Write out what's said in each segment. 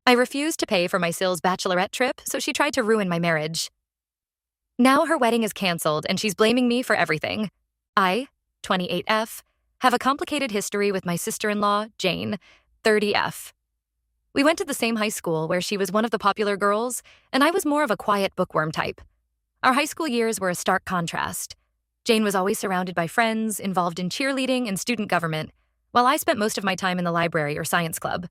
I refused to pay for my Sil's Bachelorette trip, so she tried to ruin my marriage. Now her wedding is canceled and she's blaming me for everything. I, 28F, have a complicated history with my sister-in-law, Jane, 30F. We went to the same high school where she was one of the popular girls, and I was more of a quiet bookworm type. Our high school years were a stark contrast. Jane was always surrounded by friends, involved in cheerleading and student government, while I spent most of my time in the library or science club.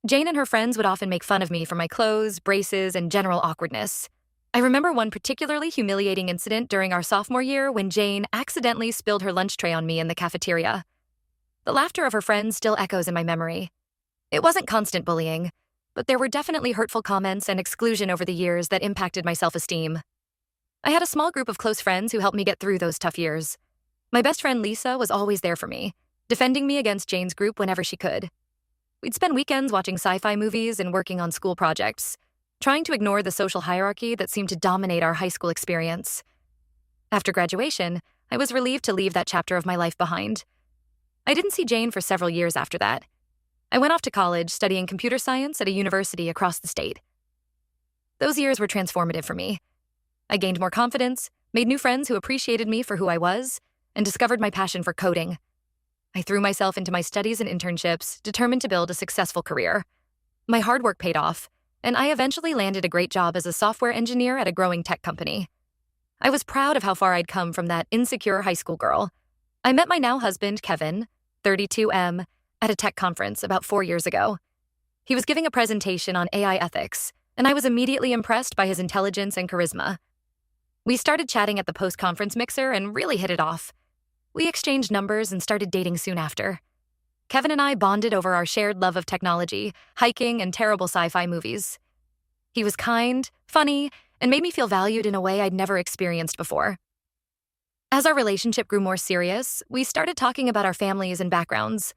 Jane and her friends would often make fun of me for my clothes, braces, and general awkwardness. I remember one particularly humiliating incident during our sophomore year when Jane accidentally spilled her lunch tray on me in the cafeteria. The laughter of her friends still echoes in my memory. It wasn't constant bullying, but there were definitely hurtful comments and exclusion over the years that impacted my self-esteem. I had a small group of close friends who helped me get through those tough years. My best friend Lisa was always there for me, defending me against Jane's group whenever she could. We'd spend weekends watching sci-fi movies and working on school projects, trying to ignore the social hierarchy that seemed to dominate our high school experience. After graduation, I was relieved to leave that chapter of my life behind. I didn't see Jane for several years after that. I went off to college studying computer science at a university across the state. Those years were transformative for me. I gained more confidence, made new friends who appreciated me for who I was, and discovered my passion for coding. I threw myself into my studies and internships, determined to build a successful career. My hard work paid off, and I eventually landed a great job as a software engineer at a growing tech company. I was proud of how far I'd come from that insecure high school girl. I met my now husband, Kevin, 32M, at a tech conference about 4 years ago. He was giving a presentation on AI ethics, and I was immediately impressed by his intelligence and charisma. We started chatting at the post-conference mixer and really hit it off. We exchanged numbers and started dating soon after. Kevin and I bonded over our shared love of technology, hiking, and terrible sci-fi movies. He was kind, funny, and made me feel valued in a way I'd never experienced before. As our relationship grew more serious, we started talking about our families and backgrounds.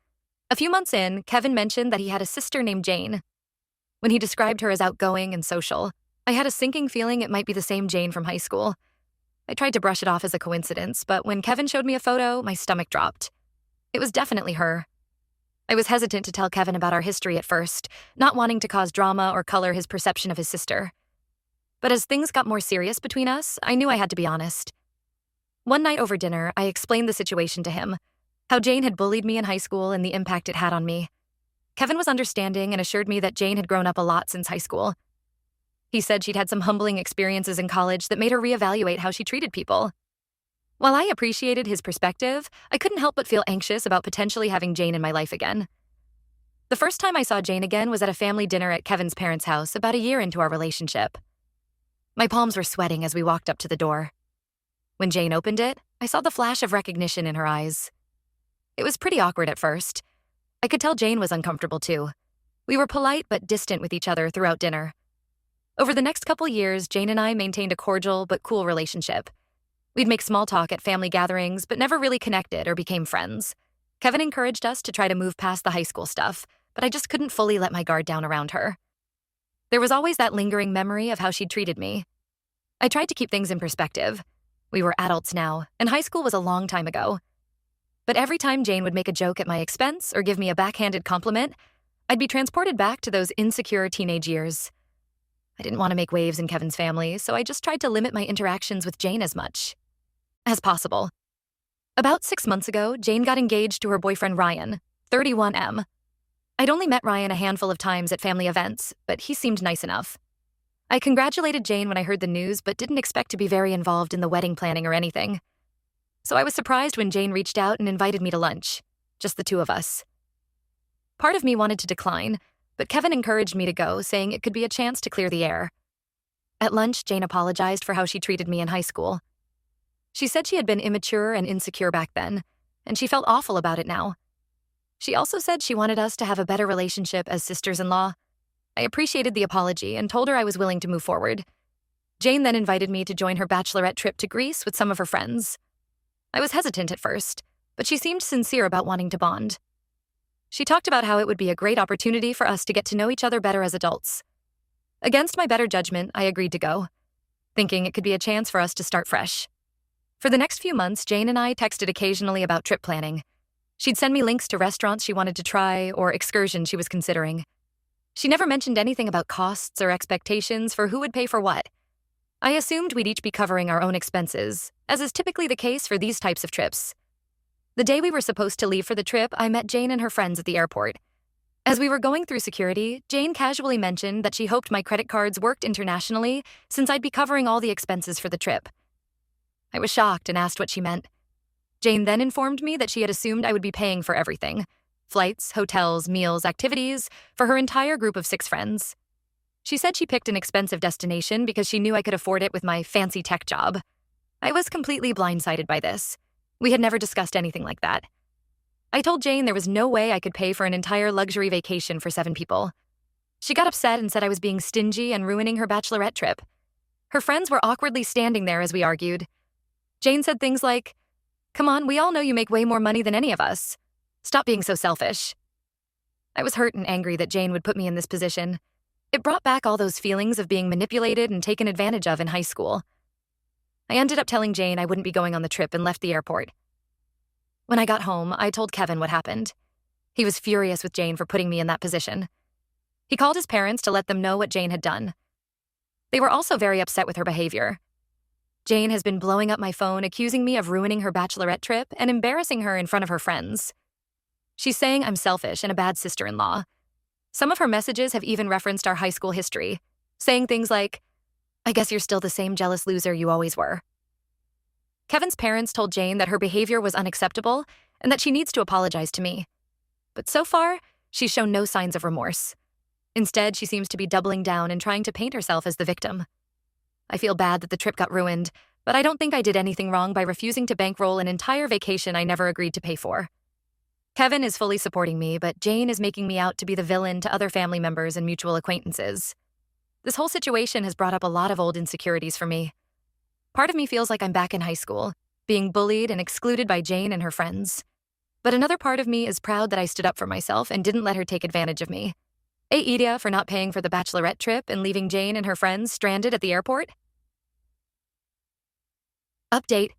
A few months in, Kevin mentioned that he had a sister named Jane. When he described her as outgoing and social, I had a sinking feeling it might be the same Jane from high school. I tried to brush it off as a coincidence, but when Kevin showed me a photo, my stomach dropped. It was definitely her. I was hesitant to tell Kevin about our history at first, not wanting to cause drama or color his perception of his sister. But as things got more serious between us, I knew I had to be honest. One night over dinner, I explained the situation to him, how Jane had bullied me in high school and the impact it had on me. Kevin was understanding and assured me that Jane had grown up a lot since high school. He said she'd had some humbling experiences in college that made her reevaluate how she treated people. While I appreciated his perspective, I couldn't help but feel anxious about potentially having Jane in my life again. The first time I saw Jane again was at a family dinner at Kevin's parents' house about a year into our relationship. My palms were sweating as we walked up to the door. When Jane opened it, I saw the flash of recognition in her eyes. It was pretty awkward at first. I could tell Jane was uncomfortable too. We were polite but distant with each other throughout dinner. Over the next couple years, Jane and I maintained a cordial but cool relationship. We'd make small talk at family gatherings, but never really connected or became friends. Kevin encouraged us to try to move past the high school stuff, but I just couldn't fully let my guard down around her. There was always that lingering memory of how she'd treated me. I tried to keep things in perspective. We were adults now, and high school was a long time ago. But every time Jane would make a joke at my expense or give me a backhanded compliment, I'd be transported back to those insecure teenage years. I didn't want to make waves in Kevin's family, so I just tried to limit my interactions with Jane as much as possible. About 6 months ago, Jane got engaged to her boyfriend Ryan, 31M. I'd only met Ryan a handful of times at family events, but he seemed nice enough. I congratulated Jane when I heard the news, but didn't expect to be very involved in the wedding planning or anything. So I was surprised when Jane reached out and invited me to lunch, just the two of us. Part of me wanted to decline, but Kevin encouraged me to go, saying it could be a chance to clear the air. At lunch, Jane apologized for how she treated me in high school. She said she had been immature and insecure back then, and she felt awful about it now. She also said she wanted us to have a better relationship as sisters-in-law. I appreciated the apology and told her I was willing to move forward. Jane then invited me to join her Bachelorette trip to Greece with some of her friends. I was hesitant at first, but she seemed sincere about wanting to bond. She talked about how it would be a great opportunity for us to get to know each other better as adults. Against my better judgment, I agreed to go, thinking it could be a chance for us to start fresh. For the next few months, Jane and I texted occasionally about trip planning. She'd send me links to restaurants she wanted to try or excursions she was considering. She never mentioned anything about costs or expectations for who would pay for what. I assumed we'd each be covering our own expenses, as is typically the case for these types of trips. The day we were supposed to leave for the trip, I met Jane and her friends at the airport. As we were going through security, Jane casually mentioned that she hoped my credit cards worked internationally since I'd be covering all the expenses for the trip. I was shocked and asked what she meant. Jane then informed me that she had assumed I would be paying for everything: flights, hotels, meals, activities, for her entire group of 6 friends. She said she picked an expensive destination because she knew I could afford it with my fancy tech job. I was completely blindsided by this. We had never discussed anything like that. I told Jane there was no way I could pay for an entire luxury vacation for 7 people. She got upset and said I was being stingy and ruining her bachelorette trip. Her friends were awkwardly standing there as we argued. Jane said things like, "Come on, we all know you make way more money than any of us. Stop being so selfish." I was hurt and angry that Jane would put me in this position. It brought back all those feelings of being manipulated and taken advantage of in high school. I ended up telling Jane I wouldn't be going on the trip and left the airport. When I got home, I told Kevin what happened. He was furious with Jane for putting me in that position. He called his parents to let them know what Jane had done. They were also very upset with her behavior. Jane has been blowing up my phone, accusing me of ruining her bachelorette trip and embarrassing her in front of her friends. She's saying I'm selfish and a bad sister-in-law. Some of her messages have even referenced our high school history, saying things like, "I guess you're still the same jealous loser you always were." Kevin's parents told Jane that her behavior was unacceptable and that she needs to apologize to me. But so far, she's shown no signs of remorse. Instead, she seems to be doubling down and trying to paint herself as the victim. I feel bad that the trip got ruined, but I don't think I did anything wrong by refusing to bankroll an entire vacation I never agreed to pay for. Kevin is fully supporting me, but Jane is making me out to be the villain to other family members and mutual acquaintances. This whole situation has brought up a lot of old insecurities for me. Part of me feels like I'm back in high school, being bullied and excluded by Jane and her friends. But another part of me is proud that I stood up for myself and didn't let her take advantage of me. Aita for not paying for the bachelorette trip and leaving Jane and her friends stranded at the airport. Update.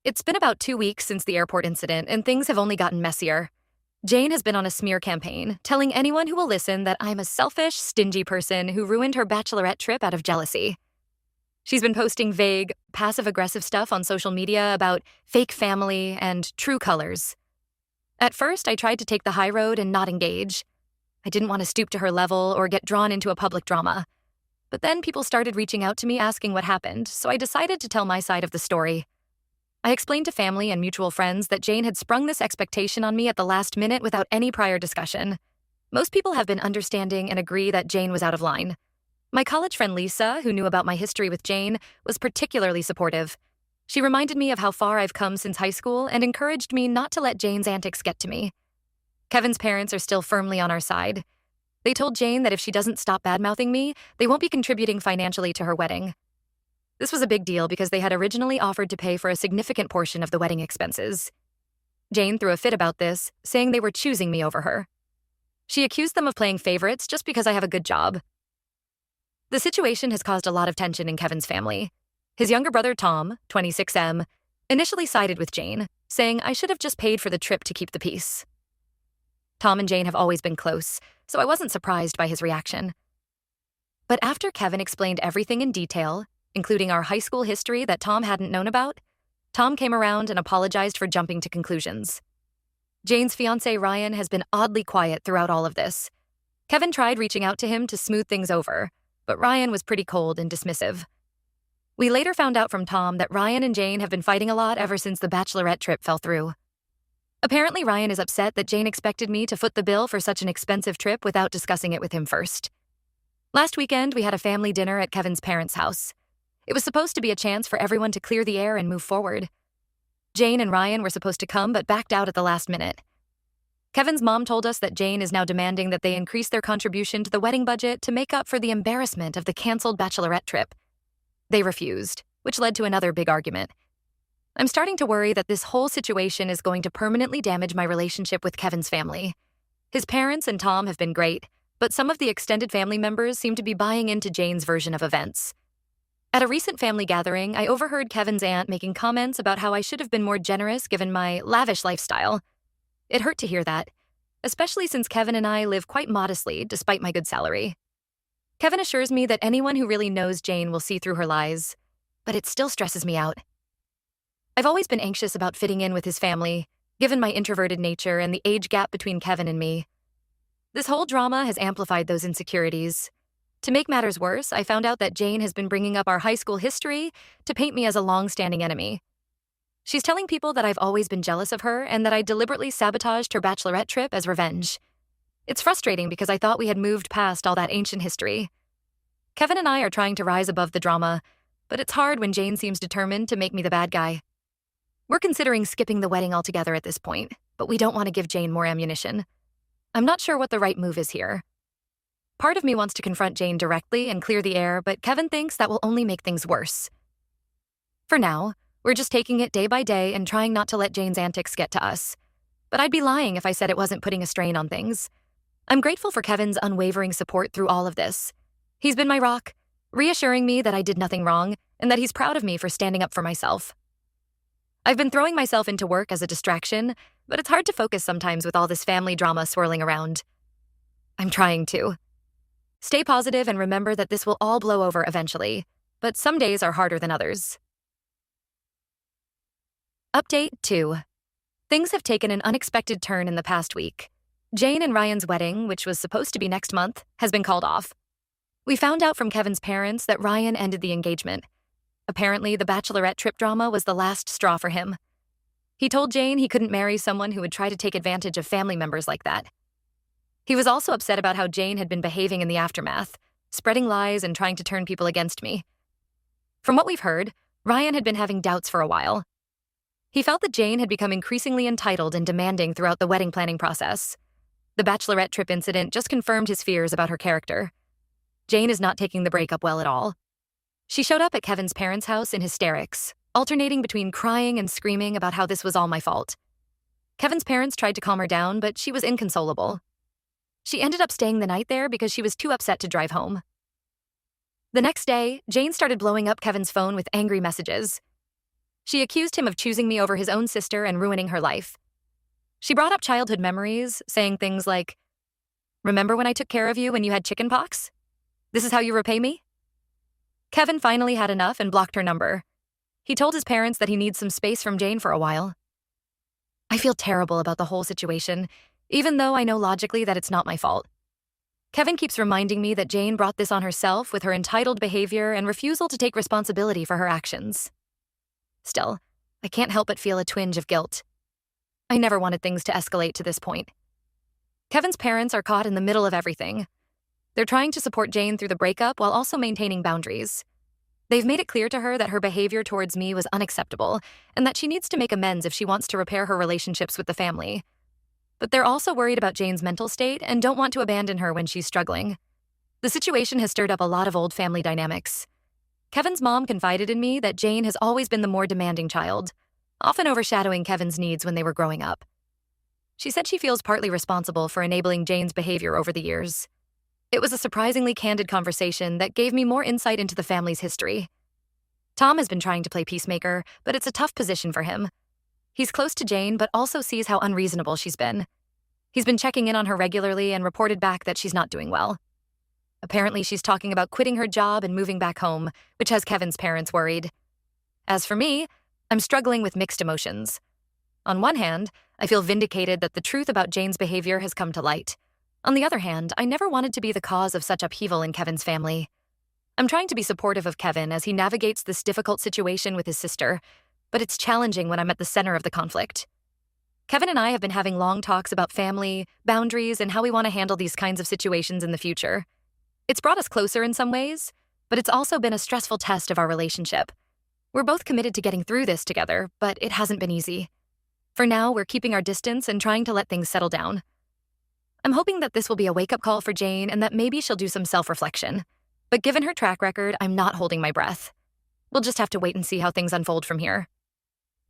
It's been about 2 weeks since the airport incident, and things have only gotten messier. Jane has been on a smear campaign, telling anyone who will listen that I'm a selfish, stingy person who ruined her bachelorette trip out of jealousy. She's been posting vague, passive-aggressive stuff on social media about fake family and true colors. At first, I tried to take the high road and not engage. I didn't want to stoop to her level or get drawn into a public drama. But then people started reaching out to me asking what happened, so I decided to tell my side of the story. I explained to family and mutual friends that Jane had sprung this expectation on me at the last minute without any prior discussion. Most people have been understanding and agree that Jane was out of line. My college friend Lisa, who knew about my history with Jane, was particularly supportive. She reminded me of how far I've come since high school and encouraged me not to let Jane's antics get to me. Kevin's parents are still firmly on our side. They told Jane that if she doesn't stop badmouthing me, they won't be contributing financially to her wedding. This was a big deal because they had originally offered to pay for a significant portion of the wedding expenses. Jane threw a fit about this, saying they were choosing me over her. She accused them of playing favorites just because I have a good job. The situation has caused a lot of tension in Kevin's family. His younger brother Tom, 26M, initially sided with Jane, saying I should have just paid for the trip to keep the peace. Tom and Jane have always been close, so I wasn't surprised by his reaction. But after Kevin explained everything in detail, including our high school history that Tom hadn't known about, Tom came around and apologized for jumping to conclusions. Jane's fiancé Ryan has been oddly quiet throughout all of this. Kevin tried reaching out to him to smooth things over, but Ryan was pretty cold and dismissive. We later found out from Tom that Ryan and Jane have been fighting a lot ever since the Bachelorette trip fell through. Apparently, Ryan is upset that Jane expected me to foot the bill for such an expensive trip without discussing it with him first. Last weekend, we had a family dinner at Kevin's parents' house. It was supposed to be a chance for everyone to clear the air and move forward. Jane and Ryan were supposed to come but backed out at the last minute. Kevin's mom told us that Jane is now demanding that they increase their contribution to the wedding budget to make up for the embarrassment of the canceled Bachelorette trip. They refused, which led to another big argument. I'm starting to worry that this whole situation is going to permanently damage my relationship with Kevin's family. His parents and Tom have been great, but some of the extended family members seem to be buying into Jane's version of events. At a recent family gathering, I overheard Kevin's aunt making comments about how I should have been more generous given my lavish lifestyle. It hurt to hear that, especially since Kevin and I live quite modestly despite my good salary. Kevin assures me that anyone who really knows Jane will see through her lies, but it still stresses me out. I've always been anxious about fitting in with his family, given my introverted nature and the age gap between Kevin and me. This whole drama has amplified those insecurities. To make matters worse, I found out that Jane has been bringing up our high school history to paint me as a long-standing enemy. She's telling people that I've always been jealous of her and that I deliberately sabotaged her bachelorette trip as revenge. It's frustrating because I thought we had moved past all that ancient history. Kevin and I are trying to rise above the drama, but it's hard when Jane seems determined to make me the bad guy. We're considering skipping the wedding altogether at this point, but we don't want to give Jane more ammunition. I'm not sure what the right move is here. Part of me wants to confront Jane directly and clear the air, but Kevin thinks that will only make things worse. For now, we're just taking it day by day and trying not to let Jane's antics get to us. But I'd be lying if I said it wasn't putting a strain on things. I'm grateful for Kevin's unwavering support through all of this. He's been my rock, reassuring me that I did nothing wrong and that he's proud of me for standing up for myself. I've been throwing myself into work as a distraction, but it's hard to focus sometimes with all this family drama swirling around. I'm trying to. Stay positive and remember that this will all blow over eventually, but some days are harder than others. Update 2. Things have taken an unexpected turn in the past week. Jane and Ryan's wedding, which was supposed to be next month, has been called off. We found out from Kevin's parents that Ryan ended the engagement. Apparently, the Bachelorette trip drama was the last straw for him. He told Jane he couldn't marry someone who would try to take advantage of family members like that. He was also upset about how Jane had been behaving in the aftermath, spreading lies and trying to turn people against me. From what we've heard, Ryan had been having doubts for a while. He felt that Jane had become increasingly entitled and demanding throughout the wedding planning process. The Bachelorette trip incident just confirmed his fears about her character. Jane is not taking the breakup well at all. She showed up at Kevin's parents' house in hysterics, alternating between crying and screaming about how this was all my fault. Kevin's parents tried to calm her down, but she was inconsolable. She ended up staying the night there because she was too upset to drive home. The next day, Jane started blowing up Kevin's phone with angry messages. She accused him of choosing me over his own sister and ruining her life. She brought up childhood memories, saying things like, "Remember when I took care of you when you had chicken pox? This is how you repay me?" Kevin finally had enough and blocked her number. He told his parents that he needs some space from Jane for a while. I feel terrible about the whole situation, even though I know logically that it's not my fault. Kevin keeps reminding me that Jane brought this on herself with her entitled behavior and refusal to take responsibility for her actions. Still, I can't help but feel a twinge of guilt. I never wanted things to escalate to this point. Kevin's parents are caught in the middle of everything. They're trying to support Jane through the breakup while also maintaining boundaries. They've made it clear to her that her behavior towards me was unacceptable and that she needs to make amends if she wants to repair her relationships with the family. But they're also worried about Jane's mental state and don't want to abandon her when she's struggling. The situation has stirred up a lot of old family dynamics. Kevin's mom confided in me that Jane has always been the more demanding child, often overshadowing Kevin's needs when they were growing up. She said she feels partly responsible for enabling Jane's behavior over the years. It was a surprisingly candid conversation that gave me more insight into the family's history. Tom has been trying to play peacemaker, but it's a tough position for him. He's close to Jane, but also sees how unreasonable she's been. He's been checking in on her regularly and reported back that she's not doing well. Apparently, she's talking about quitting her job and moving back home, which has Kevin's parents worried. As for me, I'm struggling with mixed emotions. On one hand, I feel vindicated that the truth about Jane's behavior has come to light. On the other hand, I never wanted to be the cause of such upheaval in Kevin's family. I'm trying to be supportive of Kevin as he navigates this difficult situation with his sister, but it's challenging when I'm at the center of the conflict. Kevin and I have been having long talks about family, boundaries, and how we want to handle these kinds of situations in the future. It's brought us closer in some ways, but it's also been a stressful test of our relationship. We're both committed to getting through this together, but it hasn't been easy. For now, we're keeping our distance and trying to let things settle down. I'm hoping that this will be a wake-up call for Jane and that maybe she'll do some self-reflection. But given her track record, I'm not holding my breath. We'll just have to wait and see how things unfold from here.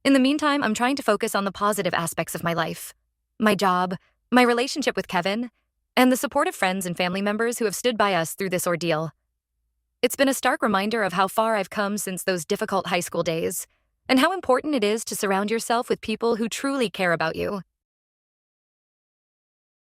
In the meantime, I'm trying to focus on the positive aspects of my life. My job, my relationship with Kevin, and the supportive friends and family members who have stood by us through this ordeal. It's been a stark reminder of how far I've come since those difficult high school days, and how important it is to surround yourself with people who truly care about you.